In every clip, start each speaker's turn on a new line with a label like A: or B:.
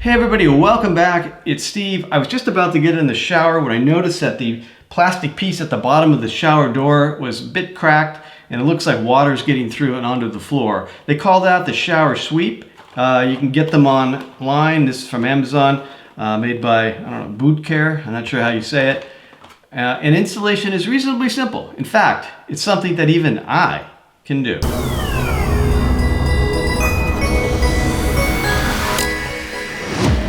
A: Hey everybody, welcome back. It's Steve. I was just about to get in the shower when I noticed that the plastic piece at the bottom of the shower door was a bit cracked and it looks like water's getting through and onto the floor. They call that the shower sweep. You can get them online. This is from Amazon, made by, I don't know, Boot Care. I'm not sure how you say it. And installation is reasonably simple. In fact, it's something that even I can do.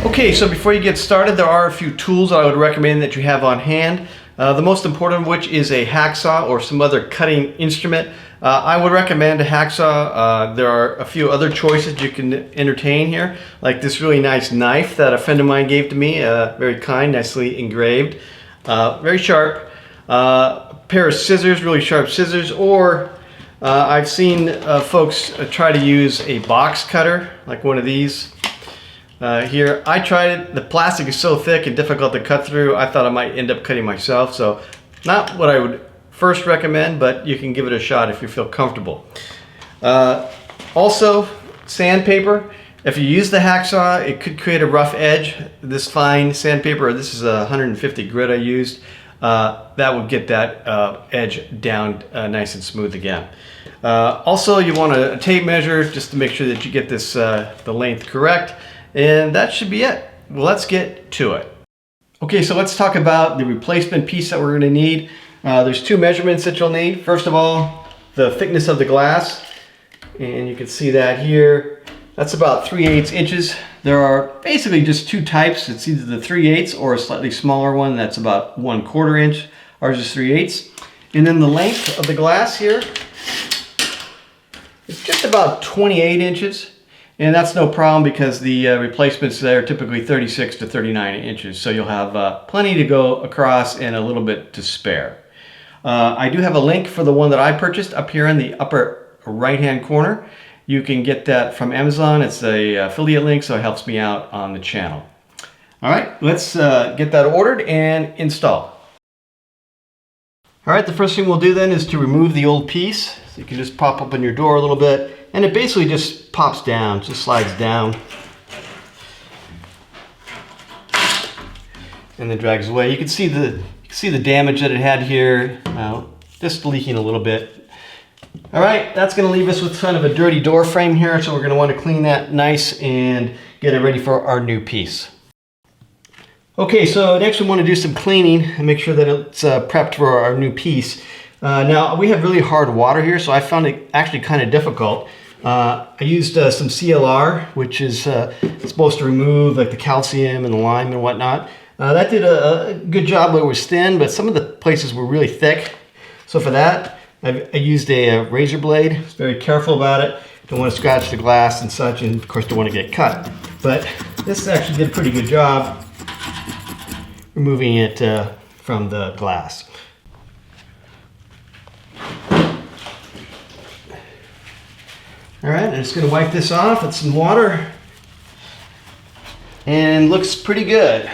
A: Okay, so before you get started, there are a few tools I would recommend that you have on hand. The most important of which is a hacksaw or some other cutting instrument. I would recommend a hacksaw. There are a few other choices you can entertain here, like this really nice knife that a friend of mine gave to me, very kind, nicely engraved, very sharp. A pair of scissors, really sharp scissors, or I've seen folks try to use a box cutter, like one of these. Here, I tried it. The plastic is so thick and difficult to cut through, I thought I might end up cutting myself. So not what I would first recommend, but you can give it a shot if you feel comfortable. Also, sandpaper. If you use the hacksaw, it could create a rough edge. This fine sandpaper, this is a 150 grit I used, that will get that edge down nice and smooth again. Also, you want a tape measure just to make sure that you get this the length correct. And that should be it. Well, let's get to it. Okay, so let's talk about the replacement piece that we're going to need. There's two measurements that you'll need. First of all, the thickness of the glass. And you can see that here. That's about 3/8 inches. There are basically just two types. It's either the 3/8 or a slightly smaller one that's about 1/4 inch. Ours is 3/8. And then the length of the glass here is just about 28 inches. And that's no problem because the replacements there are typically 36 to 39 inches. So you'll have plenty to go across and a little bit to spare. I do have a link for the one that I purchased up here in the upper right-hand corner. You can get that from Amazon. It's a affiliate link, so it helps me out on the channel. All right, let's get that ordered and install. All right, the first thing we'll do then is to remove the old piece. So you can just pop open your door a little bit. And it basically just pops down, just slides down. And then drags away. You can see the damage that it had here, just leaking a little bit. All right, that's gonna leave us with kind of a dirty door frame here, so we're gonna wanna clean that nice and get it ready for our new piece. Okay, so next we wanna do some cleaning and make sure that it's prepped for our new piece. Now, we have really hard water here, so I found it actually kind of difficult. I used some CLR, which is supposed to remove like the calcium and the lime and whatnot. That did a good job where it was thin, but some of the places were really thick. So for that, I used a razor blade. I was very careful about it. Don't want to scratch the glass and such, and of course don't want to get cut. But this actually did a pretty good job removing it from the glass. All right, I'm just going to wipe this off with some water, and looks pretty good.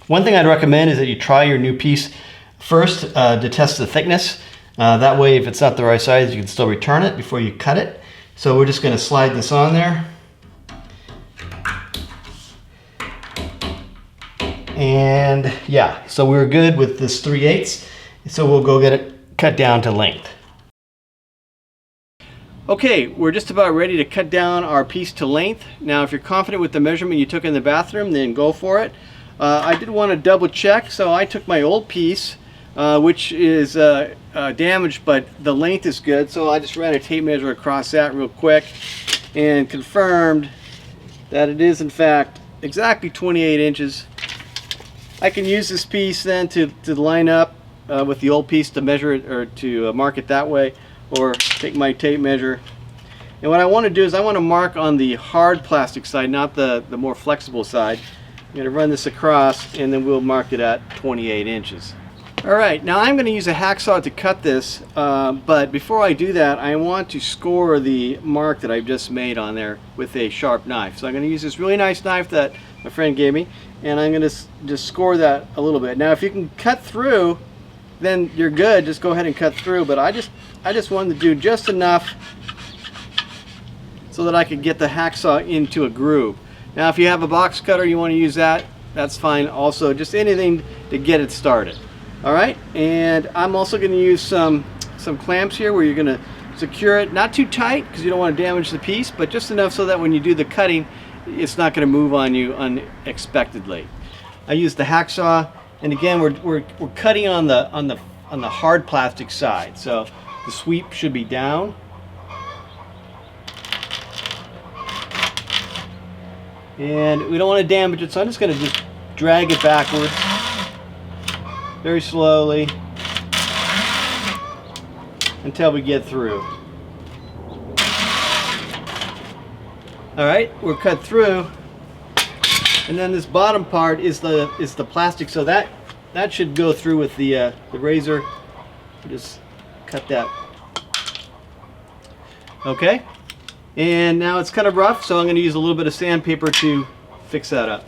A: One thing I'd recommend is that you try your new piece first to test the thickness. That way, if it's not the right size, you can still return it before you cut it. So we're just going to slide this on there. And yeah, so we're good with this 3/8. So we'll go get it cut down to length. Okay, we're just about ready to cut down our piece to length. Now, if you're confident with the measurement you took in the bathroom, then go for it. I did want to double check, so I took my old piece, which is damaged, but the length is good. So I just ran a tape measure across that real quick and confirmed that it is in fact exactly 28 inches. I can use this piece then to line up with the old piece to measure it or to mark it that way, or take my tape measure. And what I want to do is I want to mark on the hard plastic side, not the more flexible side. I'm going to run this across and then we'll mark it at 28 inches. Alright, now I'm going to use a hacksaw to cut this, but before I do that I want to score the mark that I've just made on there with a sharp knife. So I'm going to use this really nice knife that my friend gave me, and I'm going to just score that a little bit. Now if you can cut through, then you're good, just go ahead and cut through, but I just wanted to do just enough so that I could get the hacksaw into a groove. Now if you have a box cutter, you want to use that, that's fine also, just anything to get it started. Alright, and I'm also going to use some clamps here where you're going to secure it, not too tight because you don't want to damage the piece, but just enough so that when you do the cutting, it's not going to move on you unexpectedly. I use the hacksaw, and again we're cutting on the hard plastic side, so the sweep should be down. And we don't want to damage it, so I'm just going to just drag it backwards very slowly until we get through. Alright, we're cut through, and then this bottom part is the plastic, so that should go through with the razor. Just cut that. Okay, and now it's kind of rough, so I'm going to use a little bit of sandpaper to fix that up.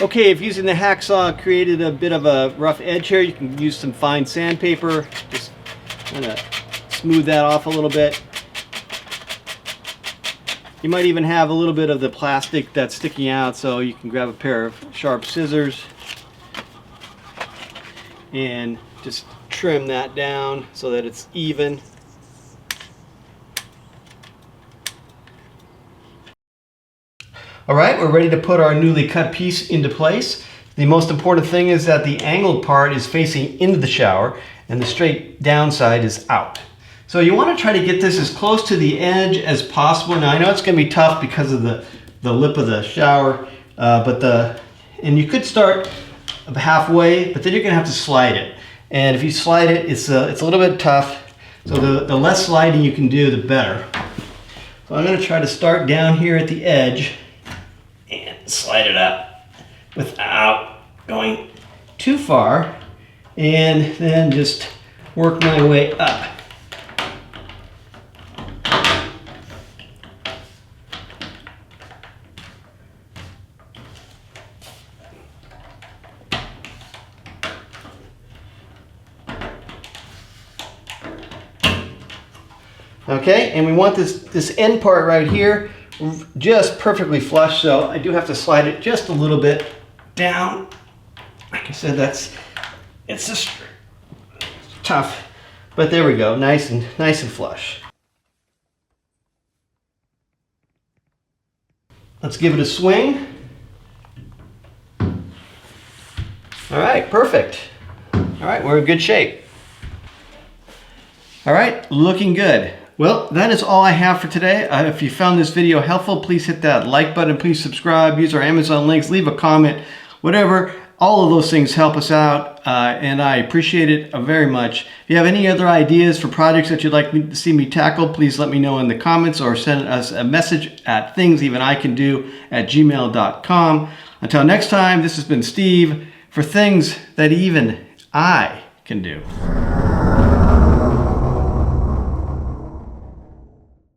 A: Okay, if using the hacksaw created a bit of a rough edge here, you can use some fine sandpaper. Just kind of smooth that off a little bit. You might even have a little bit of the plastic that's sticking out, so you can grab a pair of sharp scissors and just trim that down so that it's even. Alright, we're ready to put our newly cut piece into place. The most important thing is that the angled part is facing into the shower and the straight down side is out. So you want to try to get this as close to the edge as possible. Now I know it's going to be tough because of the lip of the shower, and you could start halfway, but then you're going to have to slide it. And if you slide it, it's a little bit tough. So the less sliding you can do, the better. So I'm going to try to start down here at the edge and slide it up without going too far, and then just work my way up. Okay, and we want this end part right here just perfectly flush, so I do have to slide it just a little bit down. Like I said, it's just tough, but there we go, nice and flush. Let's give it a swing. All right, perfect. All right, we're in good shape. All right, looking good. Well, that is all I have for today. If you found this video helpful, please hit that like button, please subscribe, use our Amazon links, leave a comment, whatever. All of those things help us out, and I appreciate it very much. If you have any other ideas for projects that you'd like to see me tackle, please let me know in the comments or send us a message at thingsevenIcanDo@gmail.com. Until next time, this has been Steve for Things That Even I Can Do.